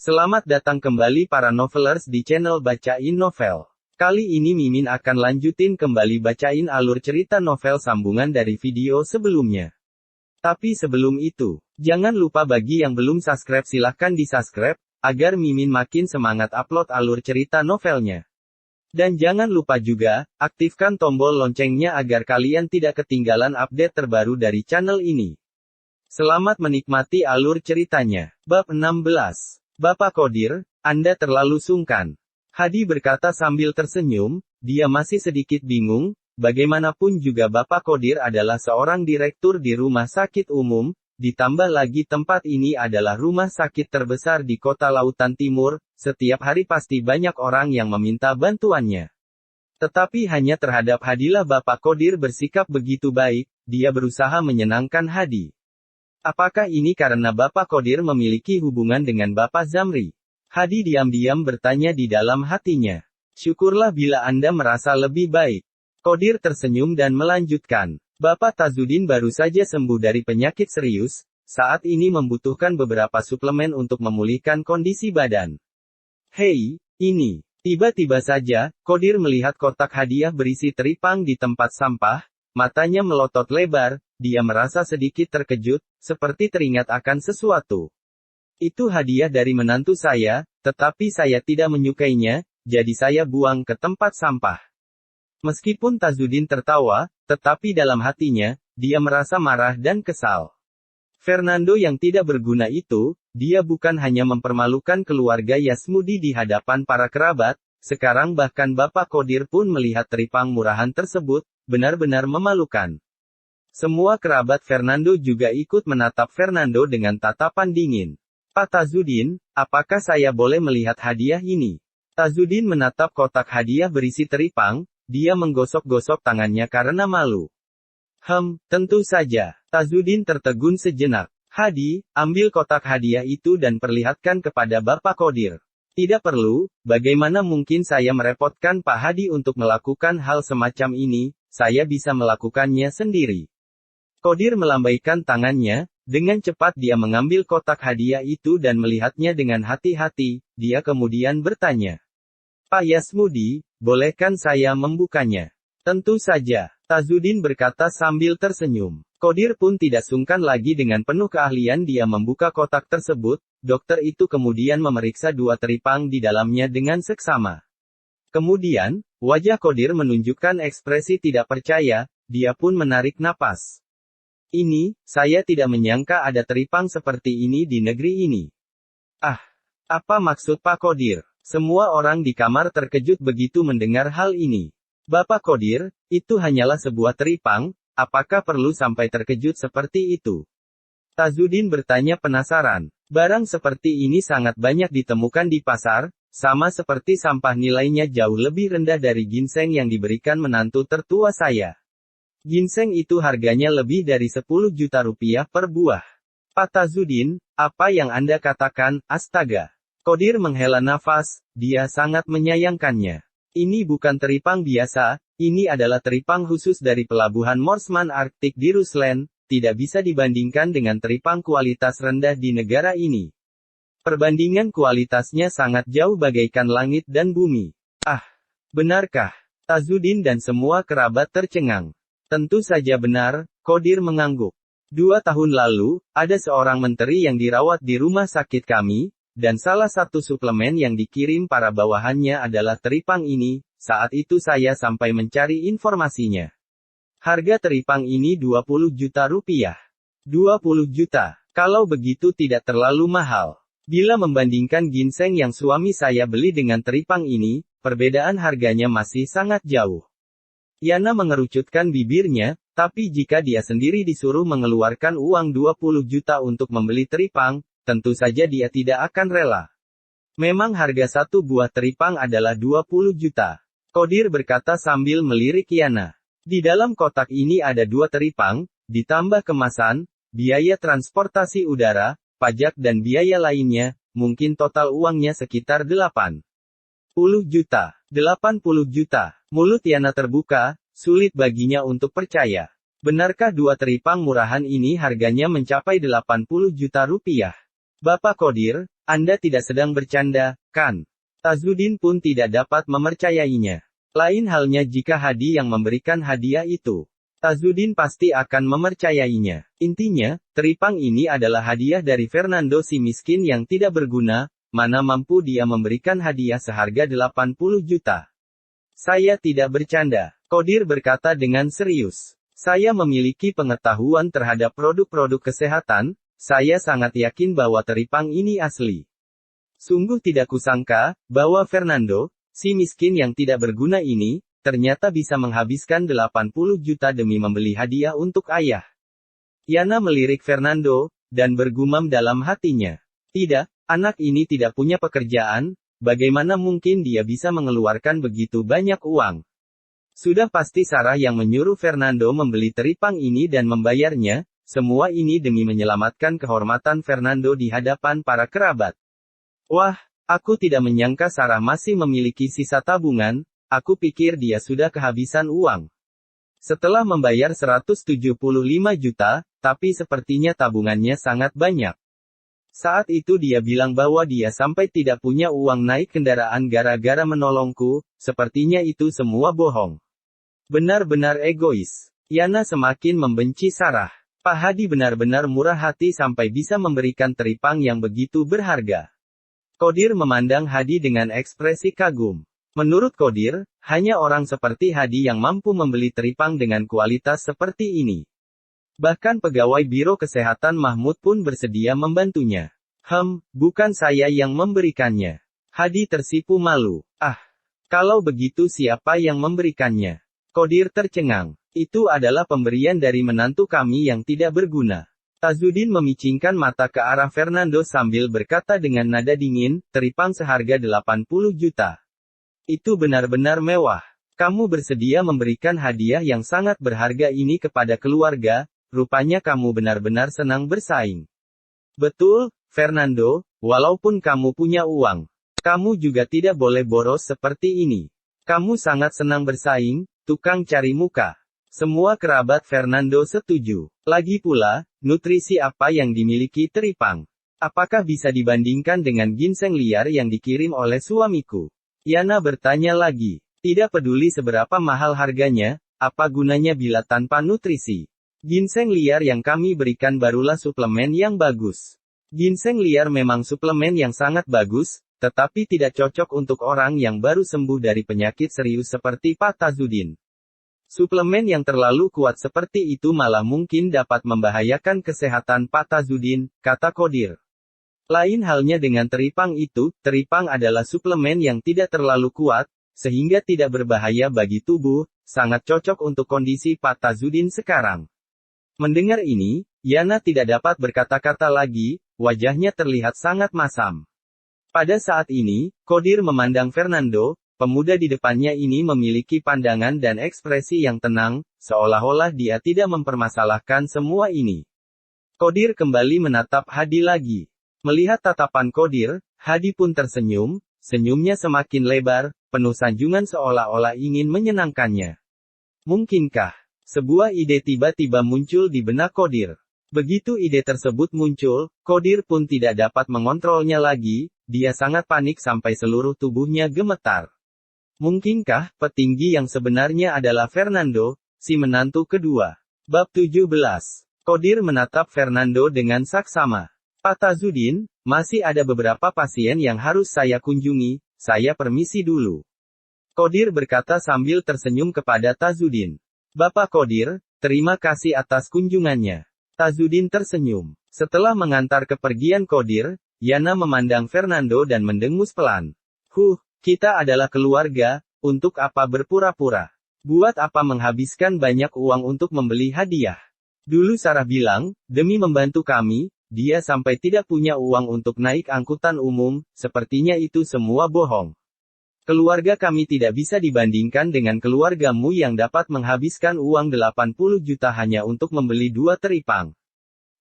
Selamat datang kembali para novelers di channel Bacain Novel. Kali ini Mimin akan lanjutin kembali bacain alur cerita novel sambungan dari video sebelumnya. Tapi sebelum itu, jangan lupa bagi yang belum subscribe silahkan di-subscribe, agar Mimin makin semangat upload alur cerita novelnya. Dan jangan lupa juga, aktifkan tombol loncengnya agar kalian tidak ketinggalan update terbaru dari channel ini. Selamat menikmati alur ceritanya. Bab 16. Bapak Qodir, Anda terlalu sungkan. Hadi berkata sambil tersenyum, dia masih sedikit bingung, bagaimanapun juga Bapak Qodir adalah seorang direktur di rumah sakit umum, ditambah lagi tempat ini adalah rumah sakit terbesar di kota Lautan Timur, setiap hari pasti banyak orang yang meminta bantuannya. Tetapi hanya terhadap Hadilah Bapak Qodir bersikap begitu baik, dia berusaha menyenangkan Hadi. Apakah ini karena Bapak Qodir memiliki hubungan dengan Bapak Zamri? Hadi diam-diam bertanya di dalam hatinya. Syukurlah bila Anda merasa lebih baik. Qodir tersenyum dan melanjutkan. Bapak Tazudin baru saja sembuh dari penyakit serius, saat ini membutuhkan beberapa suplemen untuk memulihkan kondisi badan. Hei, ini. Tiba-tiba saja, Qodir melihat kotak hadiah berisi teripang di tempat sampah, matanya melotot lebar, dia merasa sedikit terkejut, seperti teringat akan sesuatu. Itu hadiah dari menantu saya, tetapi saya tidak menyukainya, jadi saya buang ke tempat sampah. Meskipun Tazudin tertawa, tetapi dalam hatinya, dia merasa marah dan kesal. Fernando yang tidak berguna itu, dia bukan hanya mempermalukan keluarga Yasmudi di hadapan para kerabat, sekarang bahkan Bapak Qodir pun melihat teripang murahan tersebut, benar-benar memalukan. Semua kerabat Fernando juga ikut menatap Fernando dengan tatapan dingin. Pak Tazudin, apakah saya boleh melihat hadiah ini? Tazudin menatap kotak hadiah berisi teripang, dia menggosok-gosok tangannya karena malu. Tentu saja. Tazudin tertegun sejenak. Hadi, ambil kotak hadiah itu dan perlihatkan kepada Bapak Qodir. Tidak perlu, bagaimana mungkin saya merepotkan Pak Hadi untuk melakukan hal semacam ini, saya bisa melakukannya sendiri. Qodir melambaikan tangannya, dengan cepat dia mengambil kotak hadiah itu dan melihatnya dengan hati-hati, dia kemudian bertanya. Pak Yasmudi, bolehkan saya membukanya? Tentu saja, Tazudin berkata sambil tersenyum. Qodir pun tidak sungkan lagi dengan penuh keahlian dia membuka kotak tersebut, dokter itu kemudian memeriksa dua teripang di dalamnya dengan seksama. Kemudian, wajah Qodir menunjukkan ekspresi tidak percaya, dia pun menarik napas. Ini, saya tidak menyangka ada teripang seperti ini di negeri ini. Apa maksud Pak Qodir? Semua orang di kamar terkejut begitu mendengar hal ini. Bapak Qodir, itu hanyalah sebuah teripang, apakah perlu sampai terkejut seperti itu? Tazudin bertanya penasaran. Barang seperti ini sangat banyak ditemukan di pasar, sama seperti sampah nilainya jauh lebih rendah dari ginseng yang diberikan menantu tertua saya. Ginseng itu harganya lebih dari 10 juta rupiah per buah. Pak Tazudin, apa yang Anda katakan, astaga. Qodir menghela nafas, dia sangat menyayangkannya. Ini bukan teripang biasa, ini adalah teripang khusus dari pelabuhan Morsman Arktik di Rusland, tidak bisa dibandingkan dengan teripang kualitas rendah di negara ini. Perbandingan kualitasnya sangat jauh bagaikan langit dan bumi. Benarkah? Tazudin dan semua kerabat tercengang. Tentu saja benar, Qodir mengangguk. 2 tahun lalu, ada seorang menteri yang dirawat di rumah sakit kami, dan salah satu suplemen yang dikirim para bawahannya adalah teripang ini, saat itu saya sampai mencari informasinya. Harga teripang ini 20 juta rupiah. 20 juta, kalau begitu tidak terlalu mahal. Bila membandingkan ginseng yang suami saya beli dengan teripang ini, perbedaan harganya masih sangat jauh. Yana mengerucutkan bibirnya, tapi jika dia sendiri disuruh mengeluarkan uang 20 juta untuk membeli teripang, tentu saja dia tidak akan rela. Memang harga satu buah teripang adalah 20 juta. Qodir berkata sambil melirik Yana. Di dalam kotak ini ada 2 teripang, ditambah kemasan, biaya transportasi udara, pajak dan biaya lainnya, mungkin total uangnya sekitar 80 juta. 80 juta. Mulut Yana terbuka, sulit baginya untuk percaya. Benarkah 2 teripang murahan ini harganya mencapai 80 juta rupiah? Bapak Qodir, Anda tidak sedang bercanda, kan? Tazudin pun tidak dapat mempercayainya. Lain halnya jika Hadi yang memberikan hadiah itu. Tazudin pasti akan mempercayainya. Intinya, teripang ini adalah hadiah dari Fernando si miskin yang tidak berguna, mana mampu dia memberikan hadiah seharga 80 juta. Saya tidak bercanda, Kodir berkata dengan serius. Saya memiliki pengetahuan terhadap produk-produk kesehatan, saya sangat yakin bahwa teripang ini asli. Sungguh tidak kusangka, bahwa Fernando, si miskin yang tidak berguna ini, ternyata bisa menghabiskan 80 juta demi membeli hadiah untuk ayah. Yana melirik Fernando, dan bergumam dalam hatinya. Tidak, anak ini tidak punya pekerjaan, bagaimana mungkin dia bisa mengeluarkan begitu banyak uang? Sudah pasti Sarah yang menyuruh Fernando membeli teripang ini dan membayarnya, semua ini demi menyelamatkan kehormatan Fernando di hadapan para kerabat. Wah, aku tidak menyangka Sarah masih memiliki sisa tabungan, aku pikir dia sudah kehabisan uang. Setelah membayar 175 juta, tapi sepertinya tabungannya sangat banyak. Saat itu dia bilang bahwa dia sampai tidak punya uang naik kendaraan gara-gara menolongku, sepertinya itu semua bohong. Benar-benar egois. Yana semakin membenci Sarah. Pak Hadi benar-benar murah hati sampai bisa memberikan teripang yang begitu berharga. Kodir memandang Hadi dengan ekspresi kagum. Menurut Kodir, hanya orang seperti Hadi yang mampu membeli teripang dengan kualitas seperti ini. Bahkan pegawai Biro Kesehatan Mahmud pun bersedia membantunya. Bukan saya yang memberikannya. Hadi tersipu malu. Kalau begitu siapa yang memberikannya? Kodir tercengang. Itu adalah pemberian dari menantu kami yang tidak berguna. Tazudin memicingkan mata ke arah Fernando sambil berkata dengan nada dingin, teripang seharga 80 juta. Itu benar-benar mewah. Kamu bersedia memberikan hadiah yang sangat berharga ini kepada keluarga, rupanya kamu benar-benar senang bersaing. Betul, Fernando, walaupun kamu punya uang, kamu juga tidak boleh boros seperti ini. Kamu sangat senang bersaing, tukang cari muka. Semua kerabat Fernando setuju. Lagi pula, nutrisi apa yang dimiliki teripang? Apakah bisa dibandingkan dengan ginseng liar yang dikirim oleh suamiku? Yana bertanya lagi. Tidak peduli seberapa mahal harganya, apa gunanya bila tanpa nutrisi? Ginseng liar yang kami berikan barulah suplemen yang bagus. Ginseng liar memang suplemen yang sangat bagus, tetapi tidak cocok untuk orang yang baru sembuh dari penyakit serius seperti Pak Tazudin. Suplemen yang terlalu kuat seperti itu malah mungkin dapat membahayakan kesehatan Pak Tazudin, kata Kodir. Lain halnya dengan teripang itu, teripang adalah suplemen yang tidak terlalu kuat, sehingga tidak berbahaya bagi tubuh, sangat cocok untuk kondisi Pak Tazudin sekarang. Mendengar ini, Yana tidak dapat berkata-kata lagi, wajahnya terlihat sangat masam. Pada saat ini, Kodir memandang Fernando. Pemuda di depannya ini memiliki pandangan dan ekspresi yang tenang, seolah-olah dia tidak mempermasalahkan semua ini. Kodir kembali menatap Hadi lagi. Melihat tatapan Kodir, Hadi pun tersenyum, senyumnya semakin lebar, penuh sanjungan seolah-olah ingin menyenangkannya. Mungkinkah sebuah ide tiba-tiba muncul di benak Kodir? Begitu ide tersebut muncul, Kodir pun tidak dapat mengontrolnya lagi, dia sangat panik sampai seluruh tubuhnya gemetar. Mungkinkah petinggi yang sebenarnya adalah Fernando, si menantu kedua? Bab 17. Kodir menatap Fernando dengan saksama. Pak Tazudin, masih ada beberapa pasien yang harus saya kunjungi, saya permisi dulu. Kodir berkata sambil tersenyum kepada Tazudin. Bapak Kodir, terima kasih atas kunjungannya. Tazudin tersenyum. Setelah mengantar kepergian Kodir, Yana memandang Fernando dan mendengus pelan. Kita adalah keluarga, untuk apa berpura-pura? Buat apa menghabiskan banyak uang untuk membeli hadiah? Dulu Sarah bilang, demi membantu kami, dia sampai tidak punya uang untuk naik angkutan umum, sepertinya itu semua bohong. Keluarga kami tidak bisa dibandingkan dengan keluargamu yang dapat menghabiskan uang 80 juta hanya untuk membeli 2 teripang.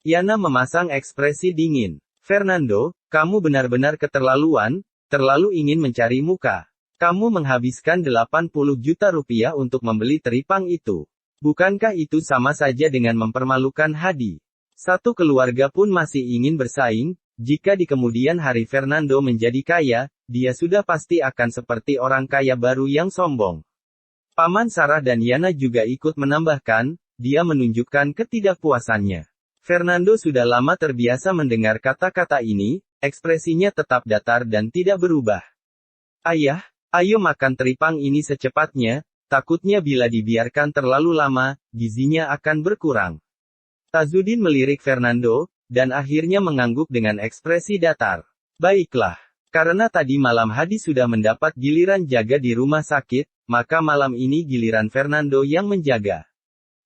Yana memasang ekspresi dingin. Fernando, kamu benar-benar keterlaluan, terlalu ingin mencari muka. Kamu menghabiskan 80 juta rupiah untuk membeli teripang itu. Bukankah itu sama saja dengan mempermalukan Hadi? Satu keluarga pun masih ingin bersaing, Jika di kemudian hari Fernando menjadi kaya, dia sudah pasti akan seperti orang kaya baru yang sombong. Paman Sarah dan Yana juga ikut menambahkan, dia menunjukkan ketidakpuasannya. Fernando sudah lama terbiasa mendengar kata-kata ini, ekspresinya tetap datar dan tidak berubah. Ayah, ayo makan teripang ini secepatnya, takutnya bila dibiarkan terlalu lama, gizinya akan berkurang. Tazudin melirik Fernando, dan akhirnya mengangguk dengan ekspresi datar. Baiklah. Karena tadi malam Hadi sudah mendapat giliran jaga di rumah sakit, maka malam ini giliran Fernando yang menjaga.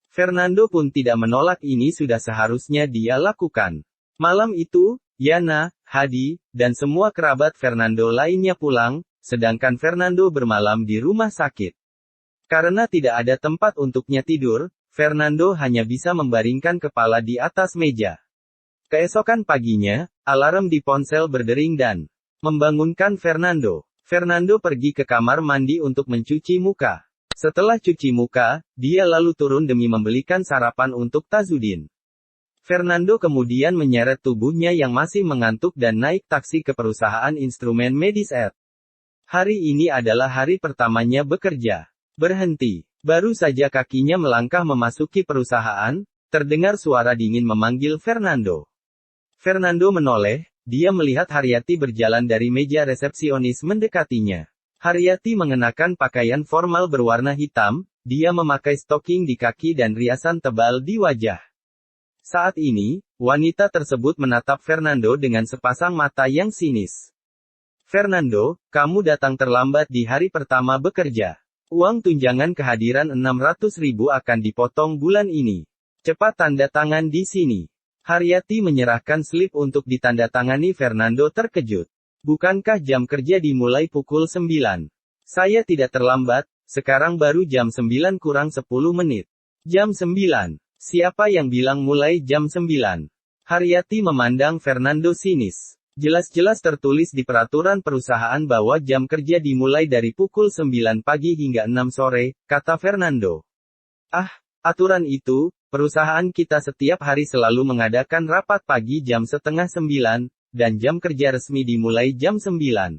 Fernando pun tidak menolak, ini sudah seharusnya dia lakukan. Malam itu, Yana, Hadi, dan semua kerabat Fernando lainnya pulang, sedangkan Fernando bermalam di rumah sakit. Karena tidak ada tempat untuknya tidur, Fernando hanya bisa membaringkan kepala di atas meja. Keesokan paginya, alarm di ponsel berdering dan membangunkan Fernando. Fernando pergi ke kamar mandi untuk mencuci muka. Setelah cuci muka, dia lalu turun demi membelikan sarapan untuk Tazudin. Fernando kemudian menyeret tubuhnya yang masih mengantuk dan naik taksi ke perusahaan instrumen medis Ed. Hari ini adalah hari pertamanya bekerja. Berhenti. Baru saja kakinya melangkah memasuki perusahaan, terdengar suara dingin memanggil Fernando. Fernando menoleh, dia melihat Haryati berjalan dari meja resepsionis mendekatinya. Haryati mengenakan pakaian formal berwarna hitam, dia memakai stoking di kaki dan riasan tebal di wajah. Saat ini, wanita tersebut menatap Fernando dengan sepasang mata yang sinis. Fernando, kamu datang terlambat di hari pertama bekerja. Uang tunjangan kehadiran 600.000 akan dipotong bulan ini. Cepat tanda tangan di sini. Haryati menyerahkan slip untuk ditandatangani. Fernando terkejut. Bukankah jam kerja dimulai pukul 9? Saya tidak terlambat, sekarang baru jam 9 kurang 10 menit. Jam 9. Siapa yang bilang mulai jam 9? Haryati memandang Fernando sinis. Jelas-jelas tertulis di peraturan perusahaan bahwa jam kerja dimulai dari pukul 9 pagi hingga 6 sore, kata Fernando. Ah, aturan itu, perusahaan kita setiap hari selalu mengadakan rapat pagi jam setengah 9, dan jam kerja resmi dimulai jam 9.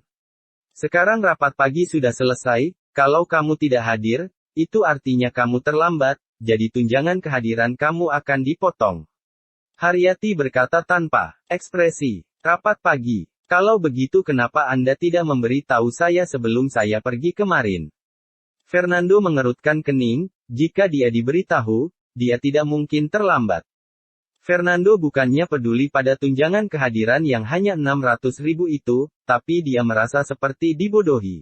Sekarang rapat pagi sudah selesai, kalau kamu tidak hadir, itu artinya kamu terlambat, jadi tunjangan kehadiran kamu akan dipotong. Haryati berkata tanpa ekspresi. Rapat pagi. Kalau begitu kenapa Anda tidak memberi tahu saya sebelum saya pergi kemarin? Fernando mengerutkan kening, jika dia diberitahu, dia tidak mungkin terlambat. Fernando bukannya peduli pada tunjangan kehadiran yang hanya 600.000 itu, tapi dia merasa seperti dibodohi.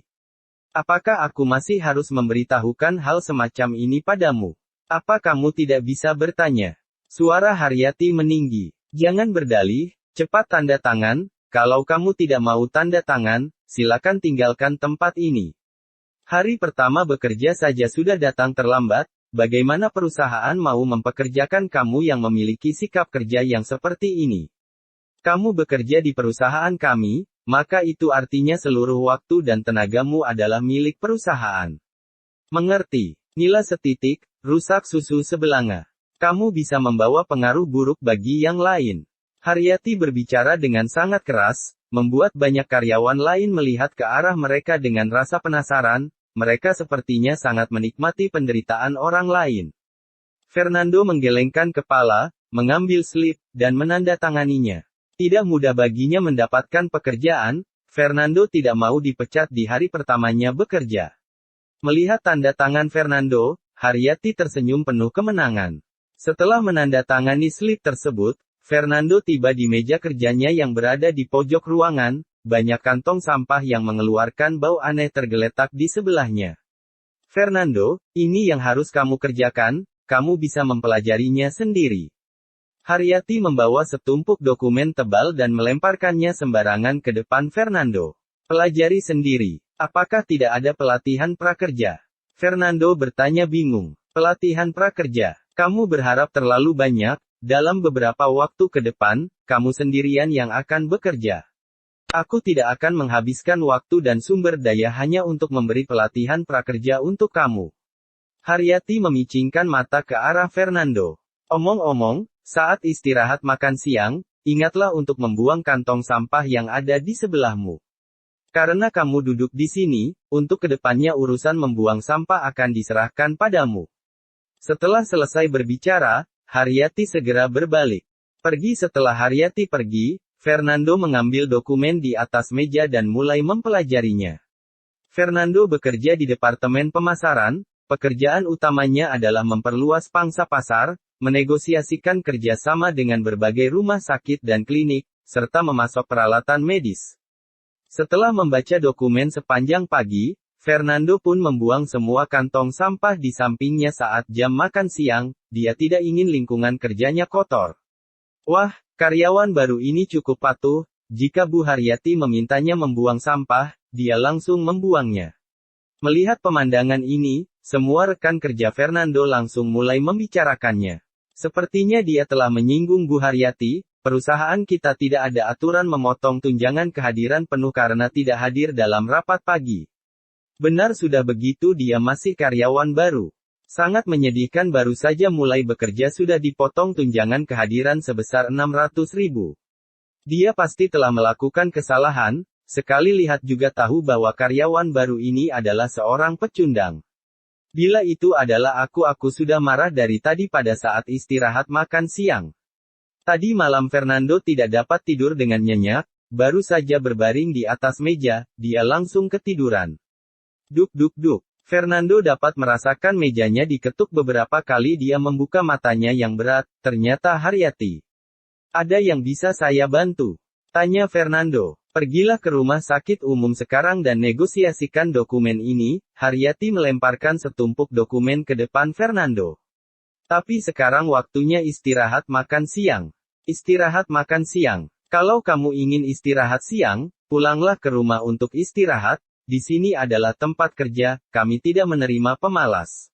Apakah aku masih harus memberitahukan hal semacam ini padamu? Apa kamu tidak bisa bertanya? Suara Haryati meninggi. Jangan berdalih. Cepat tanda tangan, kalau kamu tidak mau tanda tangan, silakan tinggalkan tempat ini. Hari pertama bekerja saja sudah datang terlambat, bagaimana perusahaan mau mempekerjakan kamu yang memiliki sikap kerja yang seperti ini? Kamu bekerja di perusahaan kami, maka itu artinya seluruh waktu dan tenagamu adalah milik perusahaan. Mengerti? Nila setitik, rusak susu sebelanga. Kamu bisa membawa pengaruh buruk bagi yang lain. Haryati berbicara dengan sangat keras, membuat banyak karyawan lain melihat ke arah mereka dengan rasa penasaran, mereka sepertinya sangat menikmati penderitaan orang lain. Fernando menggelengkan kepala, mengambil slip, dan menandatanganinya. Tidak mudah baginya mendapatkan pekerjaan, Fernando tidak mau dipecat di hari pertamanya bekerja. Melihat tanda tangan Fernando, Haryati tersenyum penuh kemenangan. Setelah menandatangani slip tersebut, Fernando tiba di meja kerjanya yang berada di pojok ruangan, banyak kantong sampah yang mengeluarkan bau aneh tergeletak di sebelahnya. Fernando, ini yang harus kamu kerjakan, kamu bisa mempelajarinya sendiri. Haryati membawa setumpuk dokumen tebal dan melemparkannya sembarangan ke depan Fernando. Pelajari sendiri. Apakah tidak ada pelatihan prakerja? Fernando bertanya bingung. Pelatihan prakerja? Kamu berharap terlalu banyak. Dalam beberapa waktu ke depan, kamu sendirian yang akan bekerja. Aku tidak akan menghabiskan waktu dan sumber daya hanya untuk memberi pelatihan prakerja untuk kamu. Haryati memicingkan mata ke arah Fernando. Omong-omong, saat istirahat makan siang, ingatlah untuk membuang kantong sampah yang ada di sebelahmu. Karena kamu duduk di sini, untuk kedepannya urusan membuang sampah akan diserahkan padamu. Setelah selesai berbicara, Haryati segera berbalik. Pergi. Setelah Haryati pergi, Fernando mengambil dokumen di atas meja dan mulai mempelajarinya. Fernando bekerja di Departemen Pemasaran, pekerjaan utamanya adalah memperluas pangsa pasar, menegosiasikan kerjasama dengan berbagai rumah sakit dan klinik, serta memasok peralatan medis. Setelah membaca dokumen sepanjang pagi, Fernando pun membuang semua kantong sampah di sampingnya saat jam makan siang. Dia tidak ingin lingkungan kerjanya kotor. Wah, karyawan baru ini cukup patuh. Jika Bu Haryati memintanya membuang sampah, dia langsung membuangnya. Melihat pemandangan ini, semua rekan kerja Fernando langsung mulai membicarakannya. Sepertinya dia telah menyinggung Bu Haryati. Perusahaan kita tidak ada aturan memotong tunjangan kehadiran penuh karena tidak hadir dalam rapat pagi. Benar, sudah begitu dia masih karyawan baru. Sangat menyedihkan, baru saja mulai bekerja sudah dipotong tunjangan kehadiran sebesar 600.000. Dia pasti telah melakukan kesalahan. Sekali lihat juga tahu bahwa karyawan baru ini adalah seorang pecundang. Bila itu adalah aku sudah marah dari tadi pada saat istirahat makan siang. Tadi malam Fernando tidak dapat tidur dengan nyenyak, baru saja berbaring di atas meja, dia langsung ketiduran. Duk duk duk. Fernando dapat merasakan mejanya diketuk beberapa kali. Dia membuka matanya yang berat, ternyata Haryati. Ada yang bisa saya bantu? Tanya Fernando. Pergilah ke rumah sakit umum sekarang dan negosiasikan dokumen ini. Haryati melemparkan setumpuk dokumen ke depan Fernando. Tapi sekarang waktunya istirahat makan siang. Istirahat makan siang. Kalau kamu ingin istirahat siang, pulanglah ke rumah untuk istirahat. Di sini adalah tempat kerja, kami tidak menerima pemalas.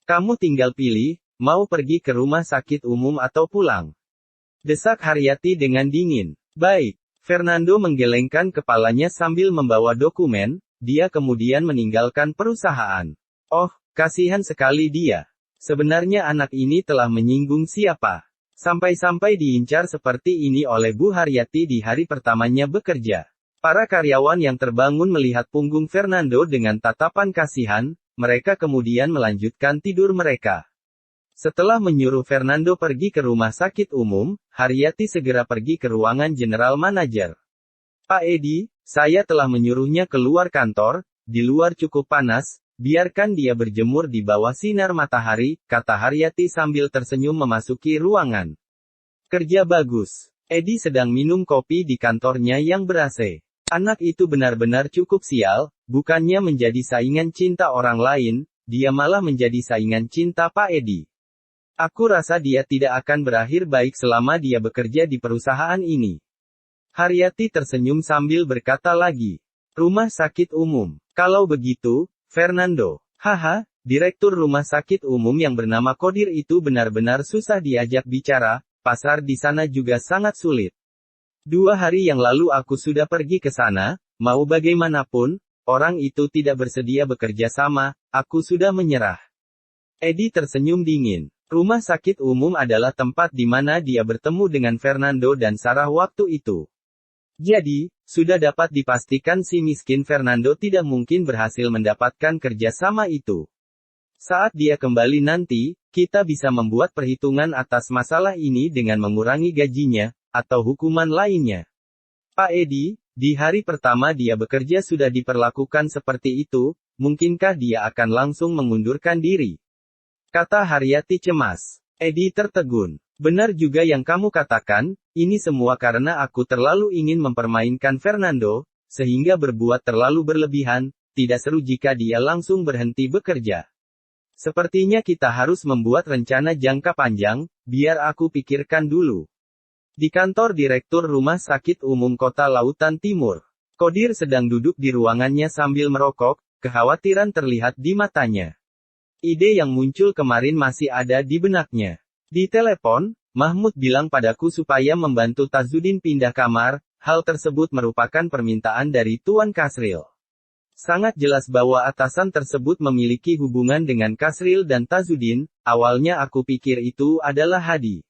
Kamu tinggal pilih, mau pergi ke rumah sakit umum atau pulang. Desak Haryati dengan dingin. Baik. Fernando menggelengkan kepalanya sambil membawa dokumen. Dia kemudian meninggalkan perusahaan. Oh, kasihan sekali dia. Sebenarnya anak ini telah menyinggung siapa? Sampai-sampai diincar seperti ini oleh Bu Haryati di hari pertamanya bekerja. Para karyawan yang terbangun melihat punggung Fernando dengan tatapan kasihan, mereka kemudian melanjutkan tidur mereka. Setelah menyuruh Fernando pergi ke rumah sakit umum, Haryati segera pergi ke ruangan General Manager. Pak Edi, saya telah menyuruhnya keluar kantor, di luar cukup panas, biarkan dia berjemur di bawah sinar matahari, kata Haryati sambil tersenyum memasuki ruangan. Kerja bagus. Edi sedang minum kopi di kantornya yang ber-AC. Anak itu benar-benar cukup sial, bukannya menjadi saingan cinta orang lain, dia malah menjadi saingan cinta Pak Edi. Aku rasa dia tidak akan berakhir baik selama dia bekerja di perusahaan ini. Haryati tersenyum sambil berkata lagi. Rumah sakit umum. Kalau begitu, Fernando. Haha, direktur rumah sakit umum yang bernama Kodir itu benar-benar susah diajak bicara, pasar di sana juga sangat sulit. 2 hari yang lalu aku sudah pergi ke sana, mau bagaimanapun, orang itu tidak bersedia bekerja sama, aku sudah menyerah. Edi tersenyum dingin. Rumah sakit umum adalah tempat di mana dia bertemu dengan Fernando dan Sarah waktu itu. Jadi, sudah dapat dipastikan si miskin Fernando tidak mungkin berhasil mendapatkan kerjasama itu. Saat dia kembali nanti, kita bisa membuat perhitungan atas masalah ini dengan mengurangi gajinya, atau hukuman lainnya. Pak Edi, di hari pertama dia bekerja sudah diperlakukan seperti itu, mungkinkah dia akan langsung mengundurkan diri? Kata Haryati cemas. Edi tertegun. Benar juga yang kamu katakan, ini semua karena aku terlalu ingin mempermainkan Fernando, sehingga berbuat terlalu berlebihan, tidak seru jika dia langsung berhenti bekerja. Sepertinya kita harus membuat rencana jangka panjang, biar aku pikirkan dulu. Di kantor Direktur Rumah Sakit Umum Kota Lautan Timur, Kodir sedang duduk di ruangannya sambil merokok, kekhawatiran terlihat di matanya. Ide yang muncul kemarin masih ada di benaknya. Di telepon, Mahmud bilang padaku supaya membantu Tazudin pindah kamar, hal tersebut merupakan permintaan dari Tuan Kasril. Sangat jelas bahwa atasan tersebut memiliki hubungan dengan Kasril dan Tazudin, awalnya aku pikir itu adalah Hadi.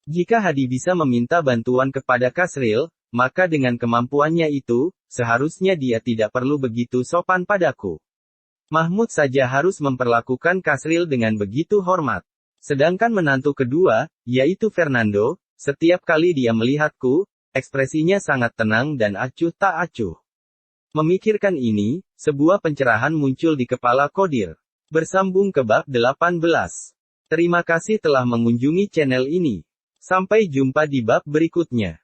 Jika Hadi bisa meminta bantuan kepada Kasril, maka dengan kemampuannya itu, seharusnya dia tidak perlu begitu sopan padaku. Mahmud saja harus memperlakukan Kasril dengan begitu hormat. Sedangkan menantu kedua, yaitu Fernando, setiap kali dia melihatku, ekspresinya sangat tenang dan acuh tak acuh. Memikirkan ini, sebuah pencerahan muncul di kepala Kodir. Bersambung ke bab 18. Terima kasih telah mengunjungi channel ini. Sampai jumpa di bab berikutnya.